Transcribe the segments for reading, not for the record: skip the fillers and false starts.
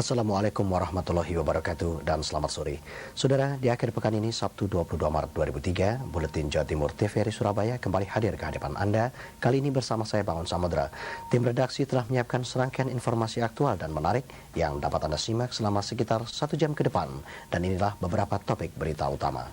Assalamualaikum warahmatullahi wabarakatuh dan selamat sore. Saudara, di akhir pekan ini Sabtu 22 Maret 2003, Buletin Jawa Timur TVRI Surabaya kembali hadir ke hadapan Anda. Kali ini bersama saya Bangun Samudra. Tim redaksi telah menyiapkan serangkaian informasi aktual dan menarik yang dapat Anda simak selama sekitar 1 jam ke depan. Dan inilah beberapa topik berita utama.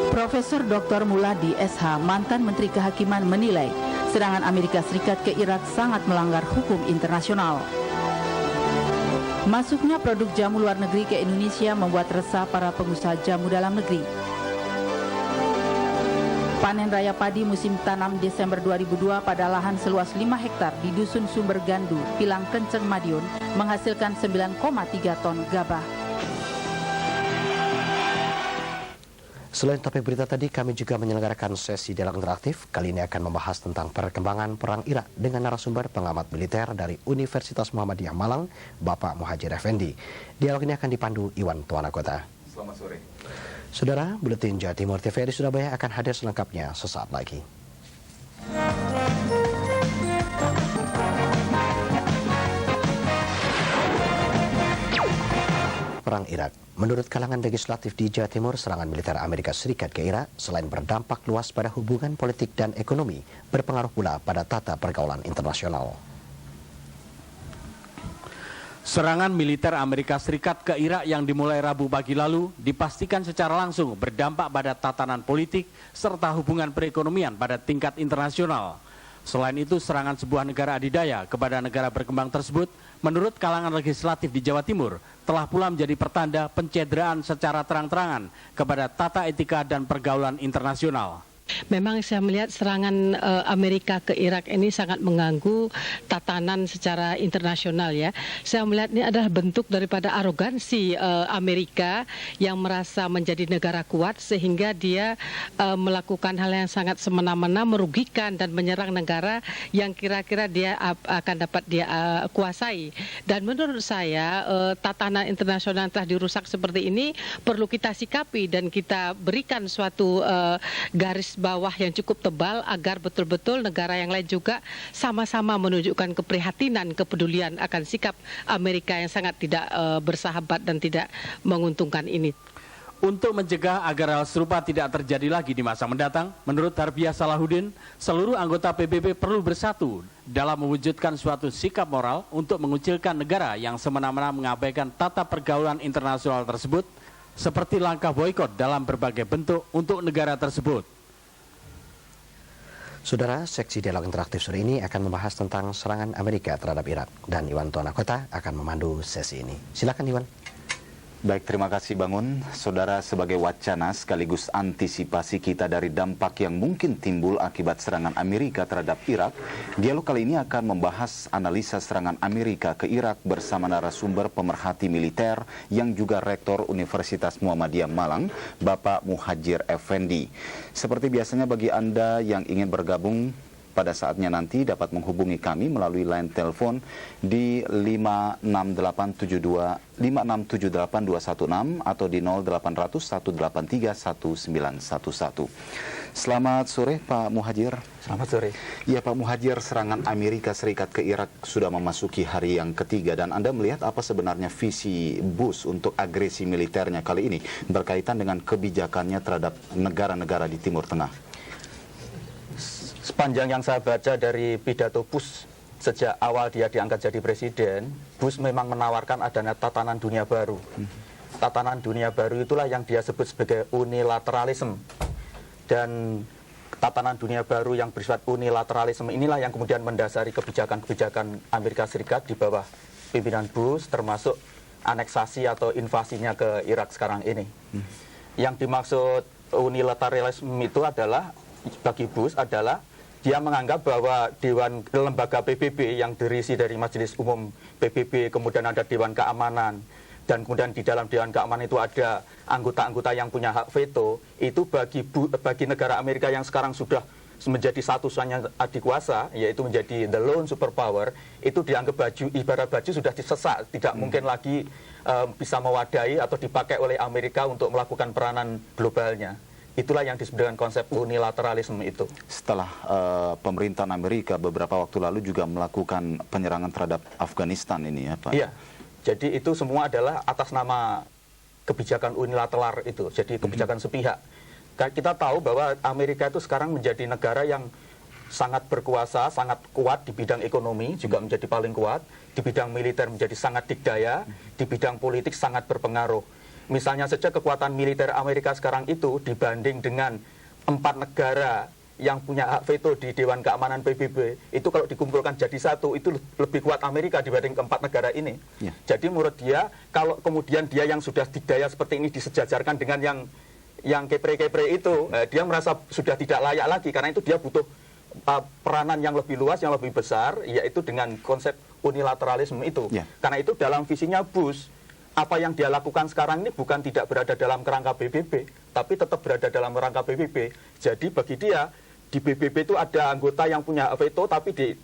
Profesor Dr. Muladi SH, mantan Menteri Kehakiman, menilai serangan Amerika Serikat ke Irak sangat melanggar hukum internasional. Masuknya produk jamu luar negeri ke Indonesia membuat resah para pengusaha jamu dalam negeri. Panen raya padi musim tanam Desember 2002 pada lahan seluas 5 hektar di Dusun Sumber Gandu, Pilang Kenceng, Madiun, menghasilkan 9,3 ton gabah. Selain topik berita tadi, kami juga menyelenggarakan sesi dialog interaktif. Kali ini akan membahas tentang perkembangan Perang Irak dengan narasumber pengamat militer dari Universitas Muhammadiyah Malang, Bapak Muhajir Effendi. Dialog ini akan dipandu Iwan Tuanakota. Selamat sore. Saudara, Buletin Jawa Timur TVRI Surabaya akan hadir selengkapnya sesaat lagi. Perang Irak. Menurut kalangan legislatif di Jawa Timur, serangan militer Amerika Serikat ke Irak selain berdampak luas pada hubungan politik dan ekonomi, berpengaruh pula pada tata pergaulan internasional. Serangan militer Amerika Serikat ke Irak yang dimulai Rabu pagi lalu dipastikan secara langsung berdampak pada tatanan politik serta hubungan perekonomian pada tingkat internasional. Selain itu, serangan sebuah negara adidaya kepada negara berkembang tersebut, menurut kalangan legislatif di Jawa Timur, telah pula menjadi pertanda pencederaan secara terang-terangan kepada tata etika dan pergaulan internasional. Memang saya melihat serangan Amerika ke Irak ini sangat mengganggu tatanan secara internasional ya. Saya melihat ini adalah bentuk daripada arogansi Amerika yang merasa menjadi negara kuat sehingga dia melakukan hal yang sangat semena-mena, merugikan dan menyerang negara yang kira-kira dia akan dapat dia kuasai. Dan menurut saya tatanan internasional yang telah dirusak seperti ini perlu kita sikapi dan kita berikan suatu garis bawah yang cukup tebal agar betul-betul negara yang lain juga sama-sama menunjukkan keprihatinan, kepedulian akan sikap Amerika yang sangat tidak bersahabat dan tidak menguntungkan ini. Untuk mencegah agar hal serupa tidak terjadi lagi di masa mendatang, menurut Harbiah Salahuddin, seluruh anggota PBB perlu bersatu dalam mewujudkan suatu sikap moral untuk mengucilkan negara yang semena-mena mengabaikan tata pergaulan internasional tersebut, seperti langkah boikot dalam berbagai bentuk untuk negara tersebut. Saudara, seksi dialog interaktif sore ini akan membahas tentang serangan Amerika terhadap Irak. Dan Iwan Tuanakota akan memandu sesi ini. Silakan Iwan. Baik, terima kasih Bangun. Saudara, sebagai wacana sekaligus antisipasi kita dari dampak yang mungkin timbul akibat serangan Amerika terhadap Irak, dialog kali ini akan membahas analisa serangan Amerika ke Irak bersama narasumber pemerhati militer yang juga Rektor Universitas Muhammadiyah Malang, Bapak Muhajir Effendi. Seperti biasanya bagi Anda yang ingin bergabung pada saatnya nanti dapat menghubungi kami melalui line telepon di 5678216 atau di 0800 183 1911. Selamat sore Pak Muhajir. Selamat sore. Ya Pak Muhajir, serangan Amerika Serikat ke Irak sudah memasuki hari yang ketiga dan Anda melihat apa sebenarnya visi Bush untuk agresi militernya kali ini berkaitan dengan kebijakannya terhadap negara-negara di Timur Tengah? Sepanjang yang saya baca dari pidato Bush sejak awal dia diangkat jadi presiden, Bush memang menawarkan adanya tatanan dunia baru. Tatanan dunia baru itulah yang dia sebut sebagai unilateralisme. Dan tatanan dunia baru yang bersifat unilateralisme inilah yang kemudian mendasari kebijakan-kebijakan Amerika Serikat di bawah pimpinan Bush, termasuk aneksasi atau invasinya ke Irak sekarang ini. Yang dimaksud unilateralisme itu adalah, bagi Bush adalah dia menganggap bahwa Dewan Lembaga PBB yang dirisi dari Majelis Umum PBB, kemudian ada Dewan Keamanan, dan kemudian di dalam Dewan Keamanan itu ada anggota-anggota yang punya hak veto, itu bagi negara Amerika yang sekarang sudah menjadi statusnya adikuasa, yaitu menjadi the lone superpower, itu dianggap ibarat baju sudah disesak, tidak mungkin lagi bisa mewadahi atau dipakai oleh Amerika untuk melakukan peranan globalnya. Itulah yang disebut dengan konsep unilateralisme itu. Setelah pemerintahan Amerika beberapa waktu lalu juga melakukan penyerangan terhadap Afghanistan ini ya Pak? Iya, jadi itu semua adalah atas nama kebijakan unilateral itu, jadi kebijakan sepihak. Kita tahu bahwa Amerika itu sekarang menjadi negara yang sangat berkuasa, sangat kuat di bidang ekonomi, juga menjadi paling kuat, di bidang militer menjadi sangat dikdaya, di bidang politik sangat berpengaruh. Misalnya saja kekuatan militer Amerika sekarang itu dibanding dengan 4 negara yang punya hak veto di Dewan Keamanan PBB, itu kalau dikumpulkan jadi satu, itu lebih kuat Amerika dibanding keempat negara ini. Ya. Jadi menurut dia, kalau kemudian dia yang sudah dikdaya seperti ini disejajarkan dengan yang kepre-kepre itu, dia merasa sudah tidak layak lagi, karena itu dia butuh peranan yang lebih luas, yang lebih besar, yaitu dengan konsep unilateralisme itu. Ya. Karena itu dalam visinya Bush, apa yang dia lakukan sekarang ini bukan tidak berada dalam kerangka PBB, tapi tetap berada dalam kerangka PBB. Jadi bagi dia, di PBB itu ada anggota yang punya hak veto, tapi di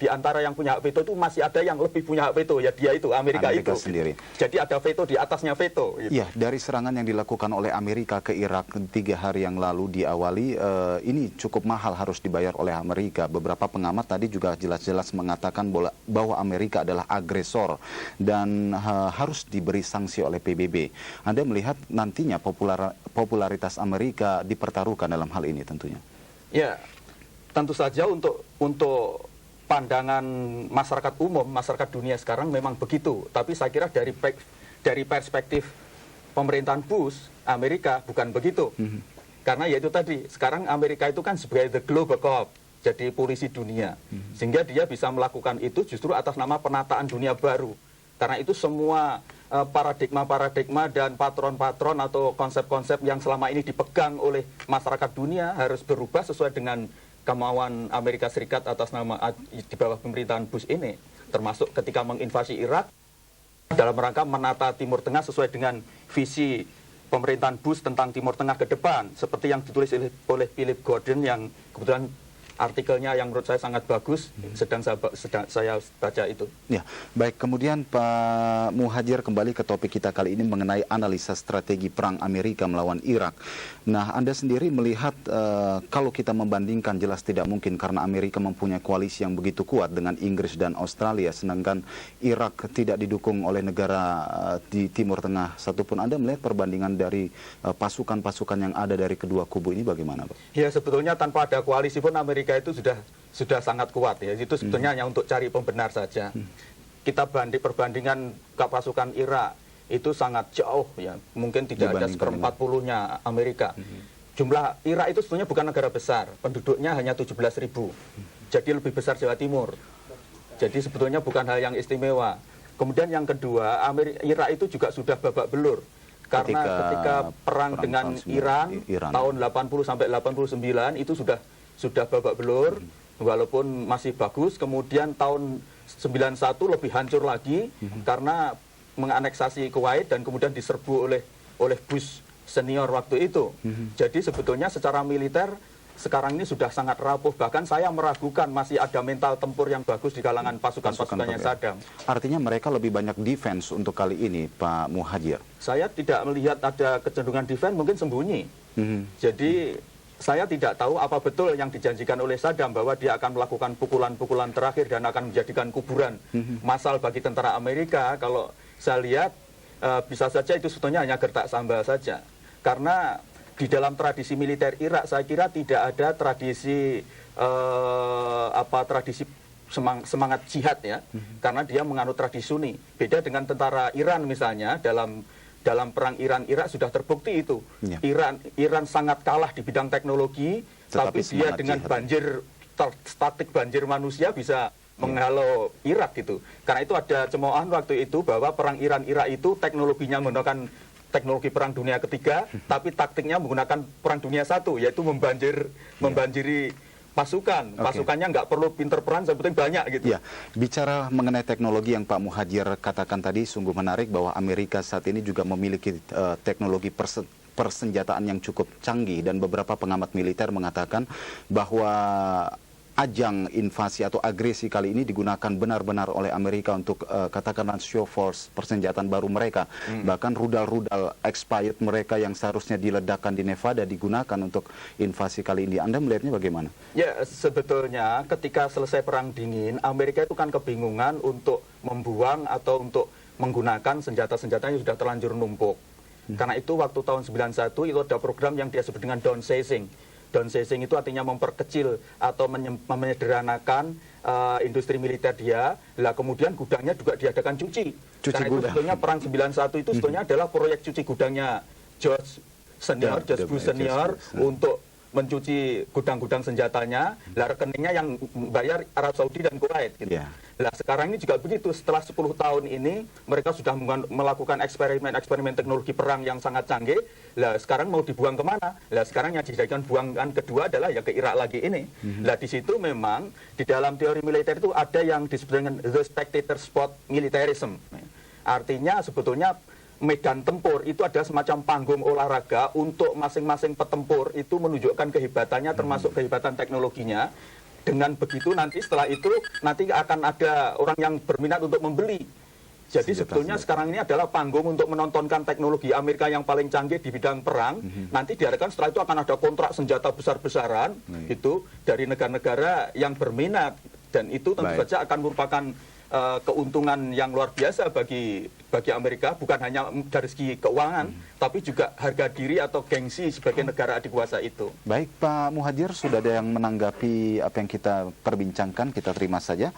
antara yang punya hak veto itu masih ada yang lebih punya hak veto, ya dia itu, Amerika itu sendiri. Jadi ada veto di atasnya veto. Gitu. Ya, dari serangan yang dilakukan oleh Amerika ke Irak 3 hari yang lalu diawali, ini cukup mahal harus dibayar oleh Amerika. Beberapa pengamat tadi juga jelas-jelas mengatakan bahwa Amerika adalah agresor dan harus diberi sanksi oleh PBB. Anda melihat nantinya popularitas Amerika dipertaruhkan dalam hal ini tentunya? Ya, tentu saja untuk pandangan masyarakat umum, masyarakat dunia sekarang memang begitu. Tapi saya kira dari perspektif pemerintahan Bush, Amerika bukan begitu. Karena yaitu tadi, sekarang Amerika itu kan sebagai the global cop, jadi polisi dunia. Sehingga dia bisa melakukan itu justru atas nama penataan dunia baru. Karena itu semua paradigma-paradigma dan patron-patron atau konsep-konsep yang selama ini dipegang oleh masyarakat dunia harus berubah sesuai dengan kemauan Amerika Serikat atas nama di bawah pemerintahan Bush ini. Termasuk ketika menginvasi Irak dalam rangka menata Timur Tengah sesuai dengan visi pemerintahan Bush tentang Timur Tengah ke depan. Seperti yang ditulis oleh Philip Gordon yang kebetulan artikelnya yang menurut saya sangat bagus, sedang saya baca itu. Ya, baik. Kemudian Pak Muhadjir, kembali ke topik kita kali ini mengenai analisa strategi perang Amerika melawan Irak. Nah, Anda sendiri melihat kalau kita membandingkan jelas tidak mungkin karena Amerika mempunyai koalisi yang begitu kuat dengan Inggris dan Australia, sedangkan Irak tidak didukung oleh negara di Timur Tengah satupun. Anda melihat perbandingan dari pasukan-pasukan yang ada dari kedua kubu ini bagaimana, Pak? Ya, sebetulnya tanpa ada koalisi pun Amerika itu sudah sangat kuat ya. Itu sebetulnya hanya untuk cari pembenar saja. Kita perbandingan ke pasukan Irak itu sangat jauh ya. Mungkin tidak ada 1/40-nya Amerika. Jumlah Irak itu sebetulnya bukan negara besar. Penduduknya hanya 17.000. Jadi lebih besar Jawa Timur. Jadi sebetulnya bukan hal yang istimewa. Kemudian yang kedua, Irak itu juga sudah babak belur. Karena ketika perang dengan Iran tahun 80 sampai 89 itu sudah babak belur, walaupun masih bagus. Kemudian tahun 91 lebih hancur lagi karena menganeksasi Kuwait dan kemudian diserbu oleh Bush senior waktu itu. Jadi sebetulnya secara militer sekarang ini sudah sangat rapuh. Bahkan saya meragukan masih ada mental tempur yang bagus di kalangan pasukan-pasukannya Saddam. Artinya mereka lebih banyak defense untuk kali ini, Pak Muhadjir? Saya tidak melihat ada kecenderungan defense, mungkin sembunyi. Jadi saya tidak tahu apa betul yang dijanjikan oleh Saddam bahwa dia akan melakukan pukulan-pukulan terakhir dan akan menjadikan kuburan massal bagi tentara Amerika. Kalau saya lihat bisa saja itu sebetulnya hanya gertak sambal saja. Karena di dalam tradisi militer Irak saya kira tidak ada tradisi tradisi semangat jihad ya. Karena dia menganut tradisi Sunni. Beda dengan tentara Iran misalnya dalam perang Iran-Irak sudah terbukti itu. Ya. Iran sangat kalah di bidang teknologi, tapi dia dengan statik banjir manusia bisa menghalau Irak gitu. Karena itu ada cemoohan waktu itu bahwa perang Iran-Irak itu teknologinya menggunakan teknologi perang dunia ketiga, tapi taktiknya menggunakan perang dunia satu, yaitu membanjiri pasukan. Pasukannya nggak perlu pinter perang, sebetulnya banyak gitu. Ya, bicara mengenai teknologi yang Pak Muhadjir katakan tadi sungguh menarik bahwa Amerika saat ini juga memiliki teknologi persenjataan yang cukup canggih dan beberapa pengamat militer mengatakan bahwa ajang invasi atau agresi kali ini digunakan benar-benar oleh Amerika untuk katakanlah show force persenjataan baru mereka. Bahkan rudal-rudal expired mereka yang seharusnya diledakkan di Nevada digunakan untuk invasi kali ini. Anda melihatnya bagaimana? Ya, sebetulnya ketika selesai Perang Dingin, Amerika itu kan kebingungan untuk membuang atau untuk menggunakan senjata-senjata yang sudah terlanjur numpuk. Karena itu waktu tahun 91 itu ada program yang dia sebut dengan downsizing. Downsizing itu artinya memperkecil atau menyederhanakan industri militer dia. Lah kemudian gudangnya juga diadakan cuci. Karena itu sebetulnya Perang 91 itu sebetulnya adalah proyek cuci gudangnya George Bush senior untuk mencuci gudang-gudang senjatanya. Lah rekeningnya yang bayar Arab Saudi dan Kuwait gitu. Lah sekarang ini juga begitu, setelah 10 tahun ini mereka sudah melakukan eksperimen teknologi perang yang sangat canggih. Lah sekarang mau dibuang kemana? Lah sekarang yang dijadikan buangan kedua adalah ya ke Irak lagi ini. Lah di situ memang di dalam teori militer itu ada yang disebut dengan the spectator sport militarism. Artinya sebetulnya medan tempur itu adalah semacam panggung olahraga untuk masing-masing petempur itu menunjukkan kehebatannya termasuk kehebatan teknologinya. Dengan begitu nanti setelah itu nanti akan ada orang yang berminat untuk membeli. Jadi sebetulnya sekarang ini adalah panggung untuk menontonkan teknologi Amerika yang paling canggih di bidang perang. Nanti diharapkan setelah itu akan ada kontrak senjata besar-besaran itu dari negara-negara yang berminat, dan itu tentu saja akan merupakan keuntungan yang luar biasa bagi Amerika, bukan hanya dari segi keuangan, tapi juga harga diri atau gengsi sebagai negara adikuasa itu. Baik Pak Muhadjir, sudah ada yang menanggapi apa yang kita perbincangkan, kita terima saja.